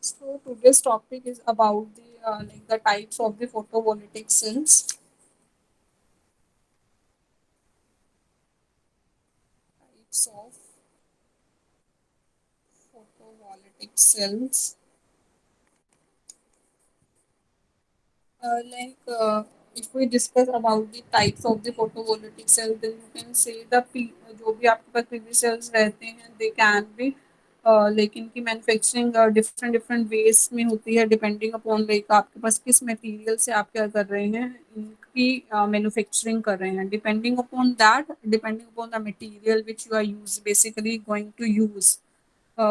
So today's topic is about the types of the photovoltaic cells. Types of photovoltaic cells. If we discuss about the types of the photovoltaic cell, then you can say जो भी आपके पास PV cells रहते हैं, they can be like इनकी manufacturing different different ways में होती है, depending upon like आपके पास किस मटेरियल से आप क्या कर रहे हैं, इनकी मैन्युफैक्चरिंग कर रहे हैं, depending upon the material which you are use basically going to use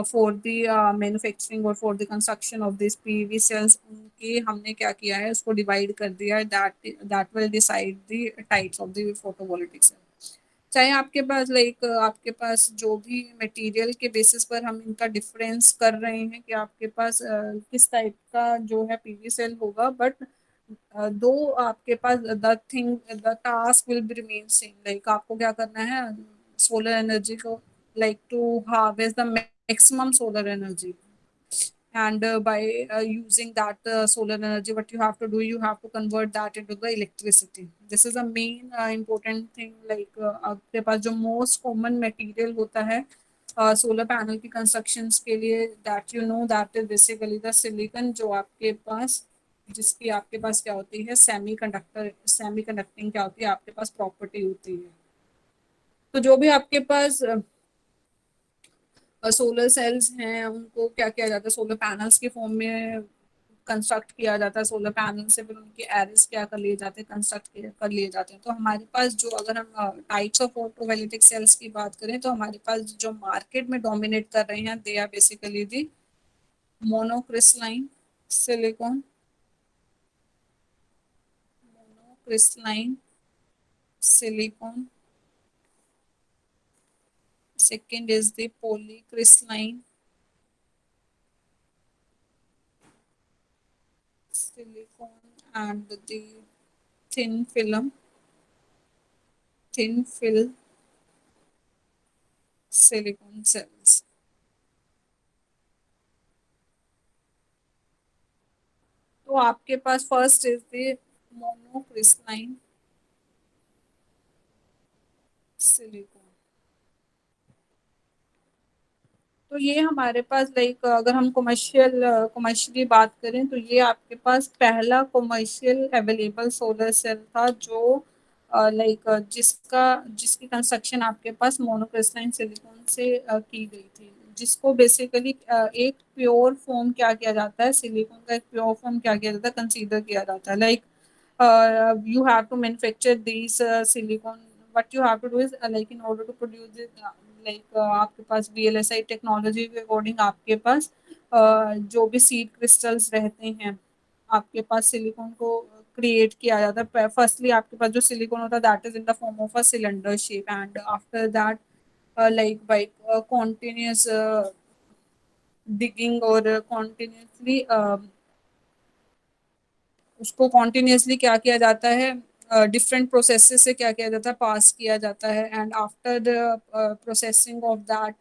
for the manufacturing or for the construction of these PV cells, उनके हमने क्या किया है, उसको डिवाइड कर दिया है, that will decide the types of the photovoltaic cell. चाहे आपके पास आपके पास जो भी मटेरियल के बेसिस पर हम इनका डिफरेंस कर रहे हैं कि आपके पास किस टाइप का जो है पीवी सेल होगा, बट दो आपके पास the task will be remain same, like आपको क्या करना है, सोलर एनर्जी को like to harvest the maximum solar energy, and by using that solar energy, what you have to do, you have to convert that into the electricity. This is a main important thing, आपके पास जो most common material होता है solar panel की constructions के लिए, that you know that is basically the silicon, जो आपके पास जिसकी आपके पास क्या होती है, सेमी कंडक्टिंग क्या होती है, आपके पास प्रॉपर्टी होती है। तो जो भी आपके पास सोलर सेल्स हैं, उनको क्या किया जाता है, सोलर पैनल्स के फॉर्म में कंस्ट्रक्ट किया जाता है, सोलर पैनल से फिर उनके एरेस क्या कर लिए जाते हैं, कर लिए जाते हैं। तो हमारे पास जो, अगर हम टाइप्स ऑफ फोटोवोल्टिक सेल्स की बात करें, तो हमारे पास जो मार्केट में डोमिनेट कर रहे हैं, they are basically the monocrystalline silicon, monocrystalline silicon, second is the polycrystalline silicon, and the thin film thin film silicon cells. तो आपके पास first is the monocrystalline silicon. तो ये हमारे पास अगर हम कमर्शियली बात करें, तो ये आपके पास पहला कमर्शियल अवेलेबल सोलर सेल था, जो जिसकी कंस्ट्रक्शन आपके पास मोनोक्रिस्टलाइन सिलिकॉन से की गई थी, जिसको बेसिकली एक प्योर फॉर्म क्या किया जाता है, सिलिकॉन का एक प्योर फॉर्म क्या किया जाता है, कंसीडर किया जाता है। You have to manufacture these silicon. What you have to do is in order to produce it, आपके पास VLSI टेक्नोलॉजी के अकॉर्डिंग आपके पास जो भी सीड क्रिस्टल्स रहते हैं, आपके पास सिलिकॉन को क्रिएट किया जाता है। फर्स्टली आपके पास जो सिलिकॉन होता है, that is in the form of a cylinder shape, and after that by continuous digging और continuously उसको कॉन्टिन्यूसली क्या किया जाता है, डिफरेंट प्रोसेसेस से क्या किया जाता है, पास किया जाता है, and after the processing of that,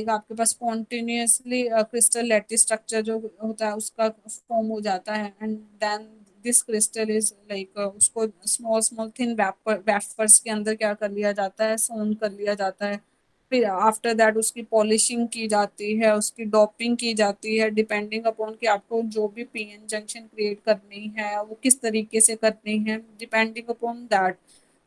आपके पास कॉन्टिन्यूसली क्रिस्टल लैटिस स्ट्रक्चर जो होता है उसका फॉर्म हो जाता है, and then this crystal is उसको स्मॉल स्मॉल थिन वेफर्स के अंदर क्या कर लिया जाता है, सोन कर लिया जाता है। फिर आफ्टर दैट उसकी पॉलिशिंग की जाती है, उसकी डॉपिंग की जाती है, डिपेंडिंग अपॉन कि आपको जो भी पीएन जंक्शन क्रिएट करनी है वो किस तरीके से करनी है, depending upon that.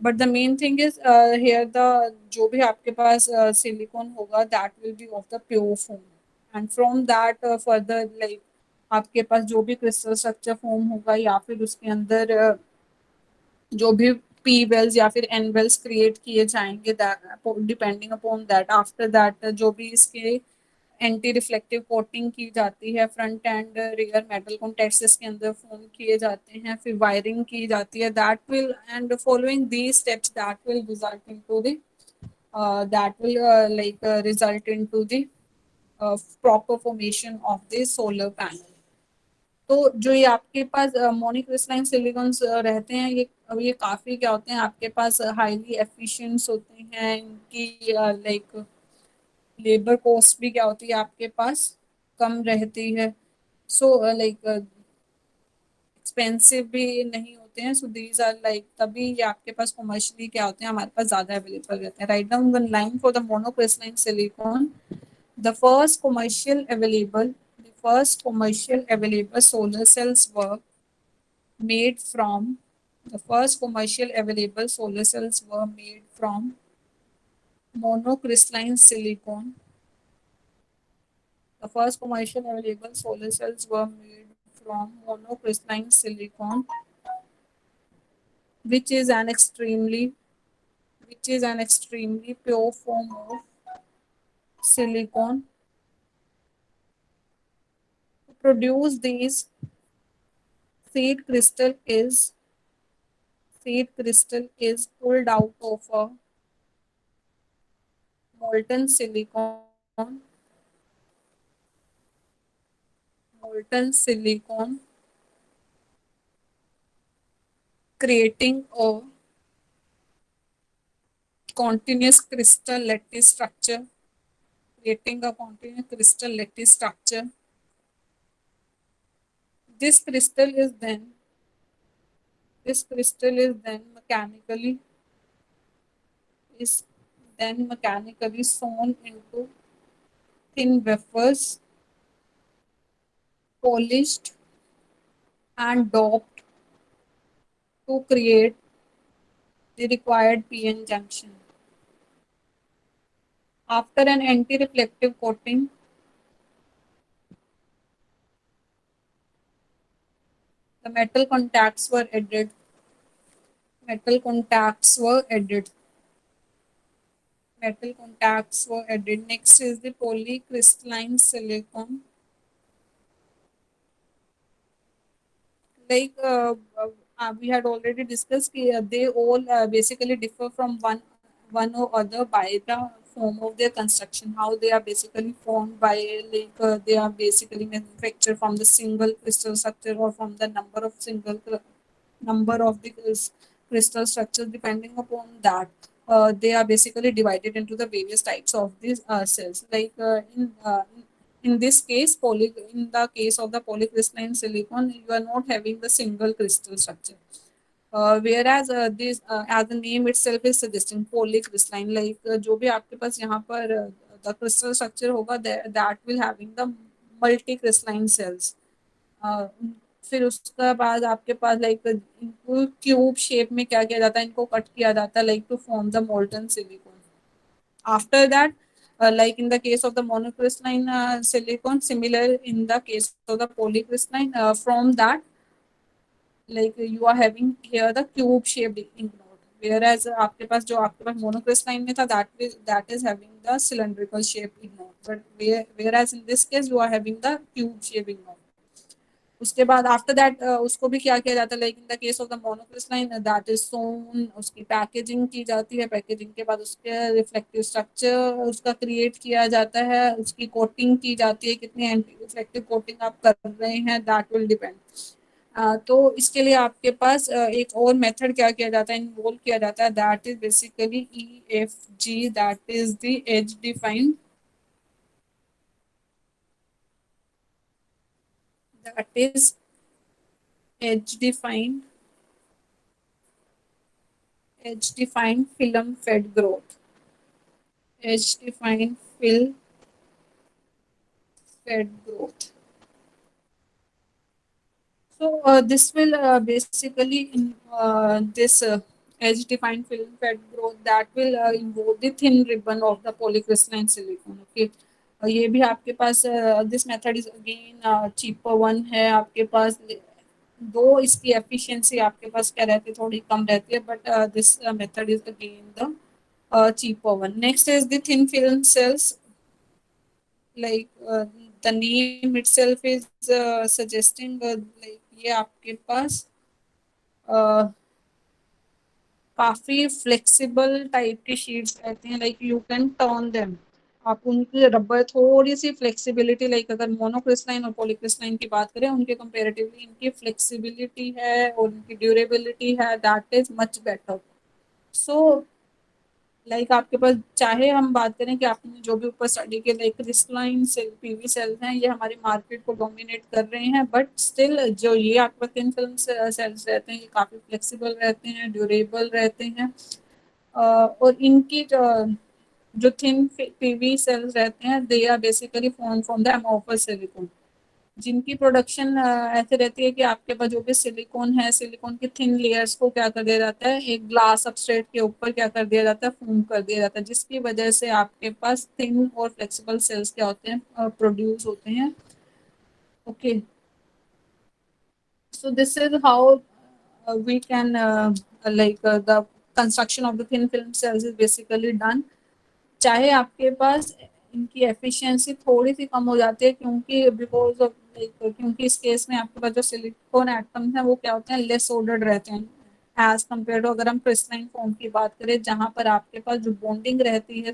But the main thing is here the जो भी आपके पास सिलिकॉन होगा, that will be of the pure form, and from that further आपके पास जो भी क्रिस्टल स्ट्रक्चर फॉर्म होगा, या फिर उसके अंदर जो भी पी वेल्स या फिर एन वेल्स क्रिएट किए जाएंगे, depending upon that. After that जो भी इसके एंटी रिफ्लेक्टिव कोटिंग की जाती है, फ्रंट एंड रियर मेटल कॉन्टेक्सेस के अंदर फॉर्म किए जाते हैं, फिर वायरिंग की जाती है, that will and following these steps that will result into the result into the proper formation of the solar panel. तो जो ये आपके पास मोनोक्रिस्टलाइन सिलिकॉन्स रहते हैं, ये काफी क्या होते हैं, आपके पास हाईली एफिशिएंट होते हैं, इनकी लेबर कॉस्ट भी क्या होती है आपके पास कम रहती है, सो लाइक एक्सपेंसिव भी नहीं होते हैं, सो दीज आर लाइक, तभी ये आपके पास कमर्शियली क्या होते हैं, हमारे पास ज्यादा अवेलेबल रहते हैं। Write down one line for the monocrystalline silicon, the first commercial available solar cells were made from the first commercial available solar cells were made from monocrystalline silicon. The first commercial available solar cells were made from monocrystalline silicon, which is an extremely pure form of silicon. To produce these, seed crystal is pulled out of a molten silicon molten silicon, creating a continuous crystal lattice structure. Creating a continuous crystal lattice structure. This crystal is then mechanically is mechanically sewn into thin wafers, polished and doped to create the required PN junction. After an anti-reflective coating, the Metal contacts were added. Next is the polycrystalline silicon. Like we had already discussed, they all basically differ from one or other by the form of their construction. How they are basically formed by, like they are basically manufactured from the single crystal structure or from the number of the crystal structures. Depending upon that, they are basically divided into the various types of these cells. Like in this case, in the case of the polycrystalline silicon, you are not having the single crystal structure. Whereas this as the name itself is suggesting polycrystalline, like जो भी आपके पास यहाँ पर the crystal structure होगा, that will having the multi crystalline cells. uh, फिर उसका बाद आपके पास लाइक इनको क्यूब शेप में क्या किया जाता है, इनको कट किया जाता है like to form the molten silicon. After that, like in the case of the monocrystalline silicon, similar in the case of the polycrystalline, from that, like you are having here the cube shaped ink node. Whereas आपके पास जो आपके पास monocrystalline में था, that is having the cylindrical shaped ink node. But whereas in this case you are having the cube shaped ink node. उसके बाद after that उसको भी क्या किया जाता है, like in the case of the monocrystalline, that is सोन, उसकी पैकेजिंग की जाती है. पैकेजिंग के बाद उसके रिफ्लेक्टिव स्ट्रक्चर उसका क्रिएट किया जाता है, उसकी कोटिंग की जाती है. कितनी एंटी रिफ्लेक्टिव कोटिंग आप कर रहे हैं, दैट विल डिपेंड. तो इसके लिए आपके पास एक और मेथड क्या किया जाता है, इन्वॉल्व किया जाता है, that is basically EFG, that is the edge defined, that is edge defined edge defined film fed growth. Edge defined film fed growth. So this will basically in this edge defined film fed growth, that will involve the thin ribbon of the polycrystalline silicon. Okay. ये भी आपके पास this method is again cheaper one है आपके पास. दो इसकी efficiency आपके पास क्या रहती है, थोड़ी कम रहती है, but this method is again the cheaper one. Next is the thin film cells. Like the name itself is suggesting like ये आपके पास uh, काफी फ्लेक्सिबल टाइप की शीट्स रहती हैं, like you can turn them. आप उनकी रबर थोड़ी सी flexibility, like अगर मोनोक्रिस्टलाइन और पॉलीक्रिस्टलाइन की बात करें, उनके कंपेरेटिवली इनकी फ्लेक्सिबिलिटी है और उनकी ड्यूरेबिलिटी है, that is much better. So like आपके पास, चाहे हम बात करें कि आपने जो भी ऊपर स्टडी के like crystalline cell, PV cells हैं, ये हमारी मार्केट को डोमिनेट कर रहे हैं, बट स्टिल जो ये आपके थिन फिल्म सेल्स रहते हैं, ये काफी फ्लेक्सिबल रहते हैं, ड्यूरेबल रहते हैं। और इनकी जो थिन पीवी सेल्स रहते हैं, they are basically form from the amorphous silicon, जिनकी प्रोडक्शन ऐसे रहती है कि आपके पास जो भी सिलिकॉन है, सिलिकॉन की थिन लेयर्स को क्या कर दिया जाता है, एक ग्लास सबस्ट्रेट के ऊपर क्या कर दिया जाता है, फॉर्म कर दिया जाता है, जिसकी वजह से आपके पास थिन और फ्लेक्सिबल सेल्स क्या होते हैं, प्रोड्यूस होते हैं। Okay, so this is how we can the construction of the thin film cells is basically done। चाहे आपके पास इनकी एफिशिएंसी थोड़ी सी कम हो जाती है, क्योंकि बिकॉज ऑफ लाइक, क्योंकि इस केस में आपके पास जो सिलिकॉन एटम्स हैं वो क्या होते हैं, लेस ऑर्डर्ड रहते हैं एज कम्पेयर टू अगर हम क्रिस्टलाइन फॉर्म की बात करें, जहां पर आपके पास जो बॉन्डिंग रहती है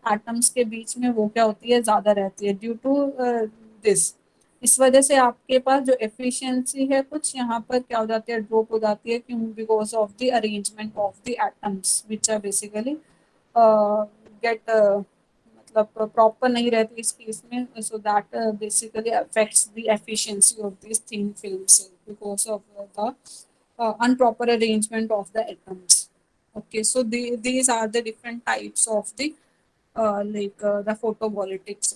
एटम्स के बीच में वो क्या होती है, ज्यादा रहती है, ड्यू टू दिस। इस वजह से आपके पास जो एफिशिएंसी है कुछ यहाँ पर क्या हो जाती है, ड्रॉप हो जाती है, क्यों, because of the arrangement of the atoms which are basically get मतलब प्रॉपर नहीं रहती इस केस में, so that basically affects the efficiency of this thin films because of the improper arrangement of the atoms। Okay, so these are the different types of the the photovoltaics